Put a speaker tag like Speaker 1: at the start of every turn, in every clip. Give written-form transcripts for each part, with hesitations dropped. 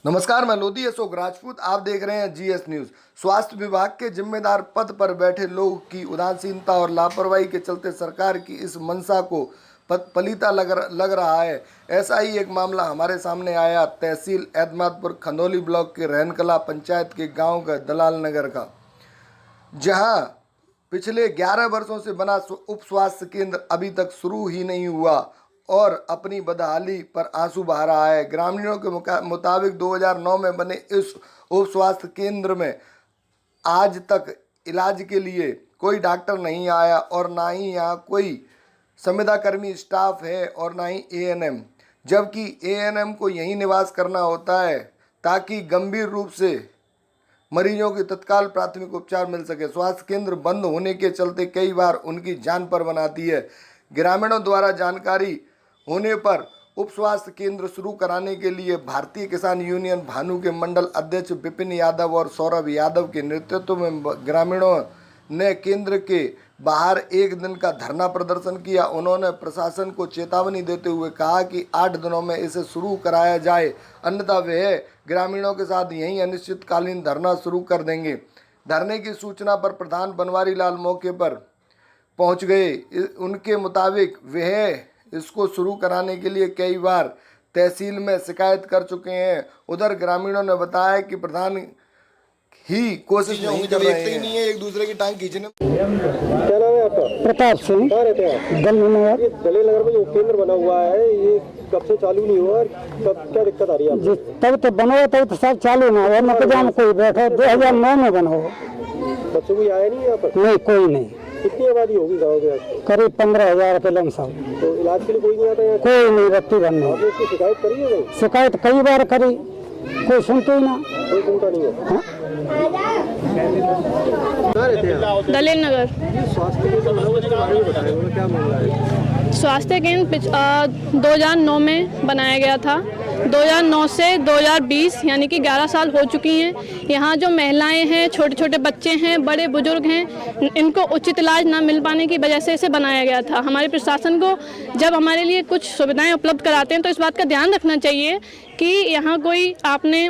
Speaker 1: नमस्कार, मैं लोधी अशोक राजपूत। आप देख रहे हैं जीएस न्यूज। स्वास्थ्य विभाग के जिम्मेदार पद पर बैठे लोगों की उदासीनता और लापरवाही के चलते सरकार की इस मंशा को पलीता लग रहा है। ऐसा ही एक मामला हमारे सामने आया तहसील एतमादपुर खंदौली ब्लॉक के रहनकला पंचायत के गांव का दलाल नगर का, जहां पिछले 11 वर्षों से बना उप स्वास्थ्य केंद्र अभी तक शुरू ही नहीं हुआ और अपनी बदहाली पर आंसू बहा रहा है। ग्रामीणों के मुताबिक 2009 में बने इस उप स्वास्थ्य केंद्र में आज तक इलाज के लिए कोई डॉक्टर नहीं आया और ना ही यहाँ कोई संविदाकर्मी स्टाफ है और ना ही एएनएम, जबकि एएनएम को यहीं निवास करना होता है ताकि गंभीर रूप से मरीजों की तत्काल प्राथमिक उपचार मिल सके। स्वास्थ्य केंद्र बंद होने के चलते कई बार उनकी जान पर बनाती है। ग्रामीणों द्वारा जानकारी होने पर उप स्वास्थ्य केंद्र शुरू कराने के लिए भारतीय किसान यूनियन भानु के मंडल अध्यक्ष विपिन यादव और सौरभ यादव के नेतृत्व में ग्रामीणों ने केंद्र के बाहर एक दिन का धरना प्रदर्शन किया। उन्होंने प्रशासन को चेतावनी देते हुए कहा कि 8 दिनों में इसे शुरू कराया जाए, अन्यथा वे ग्रामीणों के साथ यहीं अनिश्चितकालीन धरना शुरू कर देंगे। धरने की सूचना पर प्रधान बनवारी लाल मौके पर पहुंच गए। उनके मुताबिक वह इसको शुरू कराने के लिए कई बार तहसील में शिकायत कर चुके हैं। उधर ग्रामीणों ने बताया कि प्रधान ही कोशिश नहीं कर रहे हैं। नहीं है एक दूसरे की टांग खींचने।
Speaker 2: क्या नाम है आपका?
Speaker 3: प्रताप सिंह।
Speaker 2: कहाँ रहते हैं आप?
Speaker 3: दलील नगर।
Speaker 2: ये दलील नगर में जो केंद्र बना हुआ है ये कब से चालू नहीं हुआ और कब क्या दिक्कत आ रही है आपको?
Speaker 3: तब तो बनो तब तो सब चालू ना हो, न कोई बैठा 2009 में बनो।
Speaker 2: बच्चों कोई आया नहीं यहाँ पर?
Speaker 3: नहीं, कोई नहीं।
Speaker 2: कितनी आबादी होगी गाँव के?
Speaker 3: करीब 15,000 रुपये लमसम।
Speaker 2: तो इलाज के लिए कोई नहीं आता यहाँ?
Speaker 3: कोई नहीं, रत्ती बनने।
Speaker 2: आपने इसकी शिकायत करी है?
Speaker 3: शिकायत कई बार करी, कोई सुनते ही ना,
Speaker 2: कोई सुनता नहीं है। कहाँ रहते हैं आप?
Speaker 4: दलील नगर।
Speaker 2: स्वास्थ्य केंद्र बना हुआ है, इसके बारे में बताएं, क्या मामला है?
Speaker 4: स्वास्थ्य केंद्र 2009 में बनाया गया था। 2009 से 2020 यानी कि 11 साल हो चुकी हैं। यहाँ जो महिलाएं हैं, छोटे छोटे बच्चे हैं, बड़े बुजुर्ग हैं, इनको उचित इलाज ना मिल पाने की वजह से इसे बनाया गया था। हमारे प्रशासन को जब हमारे लिए कुछ सुविधाएं उपलब्ध कराते हैं तो इस बात का ध्यान रखना चाहिए कि यहाँ कोई आपने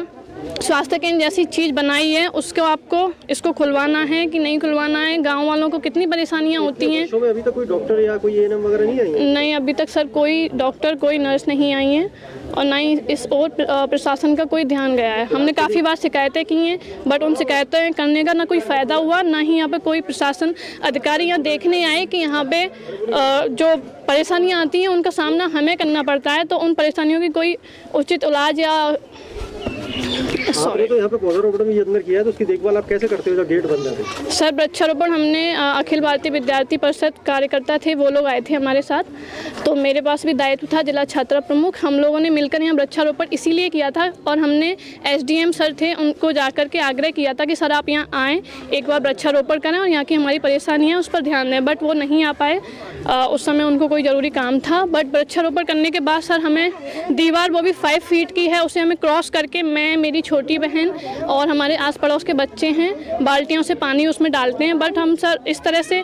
Speaker 4: स्वास्थ्य केंद्र जैसी चीज़ बनाई है उसको आपको इसको खुलवाना है कि नहीं खुलवाना है। गांव वालों को कितनी परेशानियां होती हैं।
Speaker 2: में अभी तक कोई डॉक्टर या कोई एएनएम वगैरह नहीं आई है?
Speaker 4: नहीं, अभी तक सर कोई डॉक्टर कोई नर्स नहीं आई हैं और ना ही इस और प्रशासन का कोई ध्यान गया है। हमने काफ़ी बार शिकायतें की हैं बट उन शिकायतें करने का ना कोई फ़ायदा हुआ, ना ही यहाँ पे कोई प्रशासन अधिकारी यहाँ देखने आए कि यहाँ पे जो परेशानियाँ आती हैं उनका सामना हमें करना पड़ता है, तो उन परेशानियों की कोई उचित इलाज या
Speaker 2: आपने तो यहाँ पे पौधारोपण भी यत्न किया है, तो उसकी देखभाल आप कैसे करते हो जब गेट बंद है?
Speaker 4: सर, वृक्षारोपण हमने अखिल भारतीय विद्यार्थी परिषद कार्यकर्ता थे, वो लोग आए थे हमारे साथ, तो मेरे पास भी दायित्व था जिला छात्रा प्रमुख। हम लोगों ने मिलकर यहाँ वृक्षारोपण इसीलिए किया था और हमने एसडीएम सर थे उनको जाकर के आग्रह किया था कि सर आप यहाँ आएँ, एक बार वृक्षारोपण करें और यहाँ की हमारी परेशानी है उस पर ध्यान दें, बट वो नहीं आ पाए। उस समय उनको कोई ज़रूरी काम था। बट वृक्षारोपण करने के बाद सर हमें दीवार, वो भी 5 फीट की है, उसे हमें क्रॉस करके मैं, मेरी छोटी बहन और हमारे आस पड़ोस के बच्चे हैं बाल्टियों से पानी उसमें डालते हैं। बट हम सर इस तरह से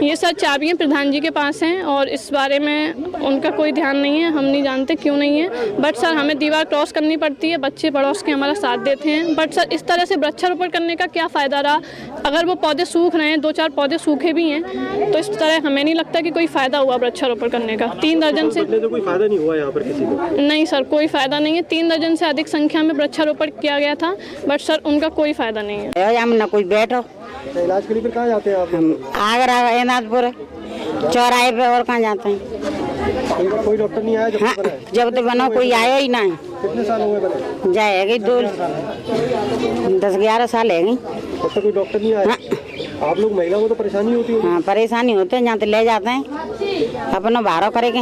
Speaker 4: ये सर चाबियाँ प्रधान जी के पास हैं और इस बारे में उनका कोई ध्यान नहीं है, हम नहीं जानते क्यों नहीं है। बट सर हमें दीवार क्रॉस करनी पड़ती है, बच्चे पड़ोस के हमारा साथ देते हैं। बट सर इस तरह से वृक्षारोपण करने का क्या फ़ायदा रहा? अगर वो पौधे सूख रहे हैं, 2-4 पौधे सूखे भी हैं, तो इस तरह हमें नहीं लगता कि कोई फ़ायदा हुआ वृक्षारोपण करने का। 3 दर्जन से
Speaker 2: तो कोई फायदा नहीं हुआ यहाँ पर किसी को?
Speaker 4: नहीं सर, कोई फ़ायदा नहीं है। 3 दर्जन से अधिक संख्या में वृक्षारोपण किया गया था बट सर उनका कोई फ़ायदा नहीं है।
Speaker 3: हम ना कोई बैठो।
Speaker 2: इलाज के लिए फिर कहाँ जाते हैं आप?
Speaker 3: आगरा, एतमादपुर चौराहे पे, और कहाँ जाते हैं?
Speaker 2: कोई डॉक्टर नहीं आया जब तक बना है?
Speaker 3: जब तो बनो कोई आया ही नहीं।
Speaker 2: कितने साल हुए बने?
Speaker 3: जाएगी 10-11 साल है।
Speaker 2: तब तक कोई डॉक्टर नहीं आया? आप लोग महिलाओं को तो परेशानी होती है?
Speaker 3: हाँ, परेशानी होती है, जहाँ तो ले जाते हैं अपना भाड़ा करेंगे।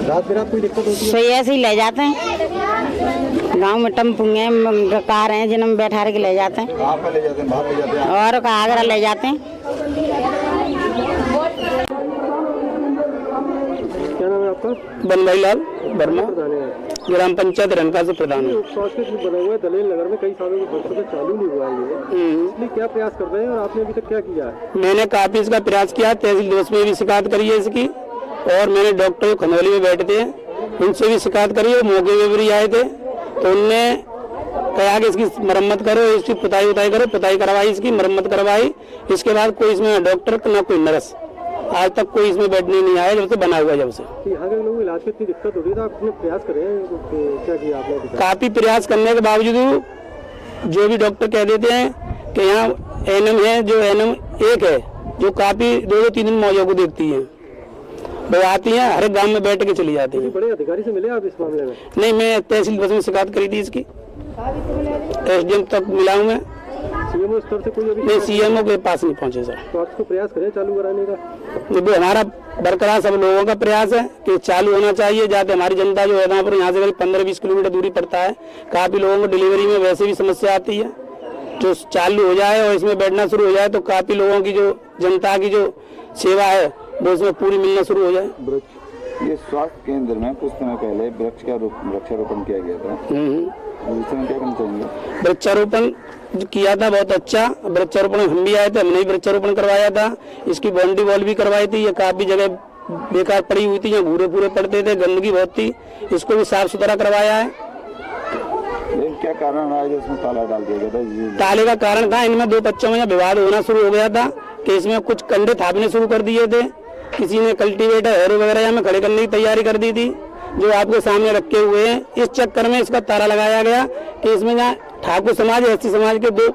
Speaker 2: रात बिरात कोई दिक्कत होती है?
Speaker 3: सही ऐसे ही ले जाते हैं। गांव में टम्पूंगे कार हैं जिनमें बैठा के ले जाते हैं और आगरा ले जाते हैं।
Speaker 2: क्या नाम है आपका?
Speaker 5: बनवारी लाल वर्मा, ग्राम पंचायत रनका से प्रधान है।
Speaker 2: स्वास्थ्य केंद्र बना हुआ है दलील नगर में, कई सालों से चालू नहीं हुआ है, इसलिए क्या प्रयास कर रहे हैं और आपने अभी तक क्या किया है?
Speaker 5: मैंने काफी इसका प्रयास किया, तहसील दिवस में भी शिकायत करी है इसकी, और मैंने डॉक्टर खंदौली में बैठते हैं उनसे भी शिकायत करी, वो मौके पे भी आए थे, तो उनने कहा कि इसकी मरम्मत करो, इसकी पुताई करो, पुताई करवाई, इसकी मरम्मत करवाई। इसके बाद कोई इसमें डॉक्टर ना कोई नर्स, आज तक कोई इसमें बैठने नहीं आया जब से बना हुआ, जब से।
Speaker 2: यहाँ के लोगों को इलाज में इतनी दिक्कत हो रही है, आपने प्रयास करे हैं, क्या किया आपने?
Speaker 5: काफी प्रयास करने के बावजूद जो भी डॉक्टर कह देते हैं कि यहाँ एनएम है, जो एनएम एक है, जो काफी 2-3 दिन मौजों को देखती है, वो आती हैं, हर एक गांव में बैठ के चली जाती हैं।
Speaker 2: बड़े अधिकारी से मिले आप इस मामले में?
Speaker 5: नहीं, मैं तहसील बस में शिकायत करी थी इसकी, एसडीएम तक मिला हूँ मैं।
Speaker 2: सीएमओ स्तर से कोई अभी
Speaker 5: नहीं, सीएमओ के पास नहीं पहुंचे सर।
Speaker 2: तो आपको प्रयास करें चालू कराने का?
Speaker 5: वो हमारा बरकरार सब लोगों का प्रयास है कि चालू होना चाहिए, जाते हमारी जनता जो है यहाँ पर, यहाँ से करीब 15-20 किलोमीटर दूरी पड़ता है, काफी लोगों को डिलीवरी में वैसे भी समस्या आती है, जो चालू हो जाए और इसमें बैठना शुरू हो जाए तो काफी लोगों की जो जनता की जो सेवा है वो इसमें पूरी मिलना शुरू हो जाए।
Speaker 6: ये स्वास्थ्य केंद्र में कुछ समय पहले वृक्षारोपण किया गया था, इसमें क्या करना चाहेंगे?
Speaker 5: वृक्षारोपण किया था, बहुत अच्छा वृक्षारोपण, हम भी आए थे, हमने भी वृक्षारोपण करवाया था, इसकी बाउंड्री वॉल भी करवाई थी। ये काफी जगह बेकार पड़ी हुई थी, यहाँ भूरे पूरे पड़ते थे, गंदगी बहुत थी, इसको भी साफ सुथरा करवाया है।
Speaker 6: लेकिन क्या कारण रहा है जो इसमें ताला डाल दिया गया था?
Speaker 5: ताले का कारण था, इनमें 2 बच्चों में विवाद होना शुरू हो गया था कि इसमें कुछ कंडे थापने शुरू कर दिए थे, किसी ने कल्टीवेटर हैरो वगैरह यहाँ में खड़े करने की तैयारी कर दी थी, जो आपके सामने रखे हुए हैं। इस चक्कर में इसका ताला लगाया गया कि इसमें जहाँ ठाकुर समाज, एसटी समाज के 2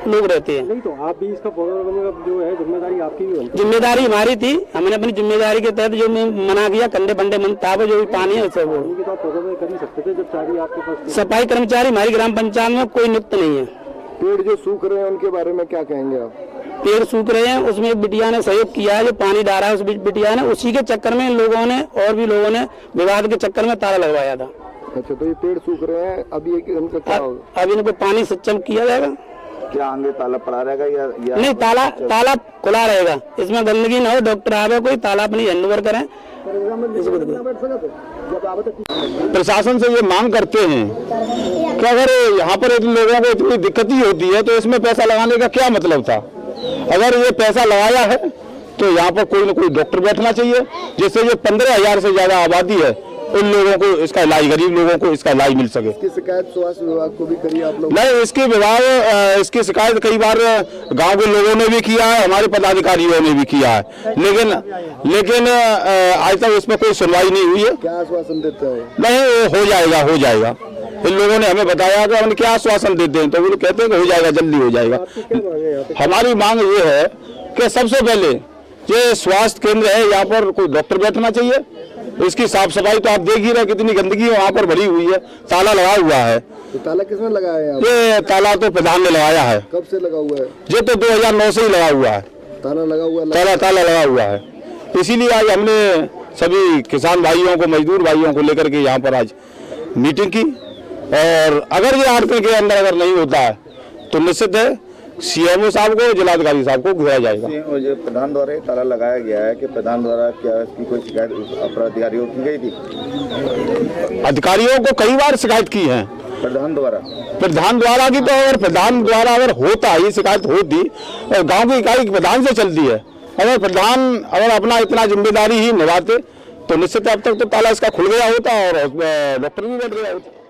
Speaker 5: लोग रहते हैं।
Speaker 2: नहीं तो आप भी इसका जो है जिम्मेदारी आपकी भी बनती?
Speaker 5: जिम्मेदारी हमारी थी, हमने अपनी जिम्मेदारी के तहत जो मना किया, कंडे बंडे ताप जो भी पानी है सब वो
Speaker 2: कर ही सकते थे जब चाबी आपके पास।
Speaker 5: सफाई कर्मचारी हमारी ग्राम पंचायत में कोई नियुक्त नहीं है।
Speaker 1: पेड़ जो सूख रहे हैं उनके बारे में क्या कहेंगे आप?
Speaker 5: पेड़ सूख रहे हैं, उसमें एक बिटिया ने सहयोग किया है, जो पानी डाला है उस बिटिया ने, उसी के चक्कर में इन लोगों ने और भी लोगों ने विवाद के चक्कर में ताला लगवाया था।
Speaker 1: अच्छा, तो ये पेड़ सूख रहे हैं, अभी इनका क्या होगा?
Speaker 5: अब इनको पानी सक्षम किया जाएगा।
Speaker 6: क्या आगे ताला पड़ा रहेगा या
Speaker 5: नहीं, ताला खुला रहेगा, इसमें गंदगी न हो, डॉक्टर आवे कोई ताला अपनी हैंड ओवर करें।
Speaker 7: प्रशासन से ये मांग करते हैं कि अगर यहाँ पर लोगों को इतनी दिक्कत ही होती है तो इसमें पैसा लगाने का क्या मतलब था? अगर ये पैसा लगाया है तो यहाँ पर कोई ना कोई डॉक्टर बैठना चाहिए, जिससे ये 15,000 से ज्यादा आबादी है, उन लोगों को इसका इलाज, गरीब लोगों को इसका इलाज मिल सके।
Speaker 1: इसकी शिकायत स्वास्थ्य विभाग को भी करी आप लोग?
Speaker 7: नहीं, इसकी शिकायत कई बार गांव के लोगों ने भी किया है, हमारे पदाधिकारियों ने भी किया है, लेकिन आज तक इसमें कोई सुनवाई नहीं हुई है।
Speaker 1: क्या आश्वासन देते हैं?
Speaker 7: नहीं, हो जाएगा। इन लोगों ने हमें बताया कि हम क्या आश्वासन देते हैं, तो वो कहते हैं कि हो जाएगा, जल्दी हो जाएगा। हमारी मांग ये है कि सबसे पहले ये स्वास्थ्य केंद्र है, यहाँ पर कोई डॉक्टर बैठना चाहिए, इसकी साफ सफाई तो आप देख ही रहे, कितनी गंदगी वहाँ पर भरी हुई है, ताला लगा हुआ है।
Speaker 1: तो ताला किसने लगाया है?
Speaker 7: ये ताला तो प्रधान ने लगाया है।
Speaker 1: कब से लगा हुआ है?
Speaker 7: ये तो 2009 से ही लगा हुआ है,
Speaker 1: ताला लगा हुआ
Speaker 7: ताला लगा हुआ है। इसीलिए आज हमने सभी किसान भाइयों को, मजदूर भाइयों को लेकर के यहाँ पर आज मीटिंग की, और अगर ये 8 दिन के अंदर अगर नहीं होता है तो निश्चित है सीएमओ साहब को, जिलाधिकारी साहब को घेरा जाएगा।
Speaker 6: जो प्रधान द्वारा ताला लगाया गया है कि प्रधान द्वारा क्या इसकी कोई शिकायत अपर अधिकारियों की गई थी?
Speaker 7: अधिकारियों को कई बार शिकायत की है
Speaker 6: प्रधान द्वारा
Speaker 7: की, तो अगर प्रधान द्वारा अगर होता, ये शिकायत होती, गांव की इकाई प्रधान से चलती है, अगर प्रधान अपना इतना जिम्मेदारी ही निभाते तो निश्चित अब तक तो ताला इसका खुल गया होता और डॉक्टर भी बैठ गया होता।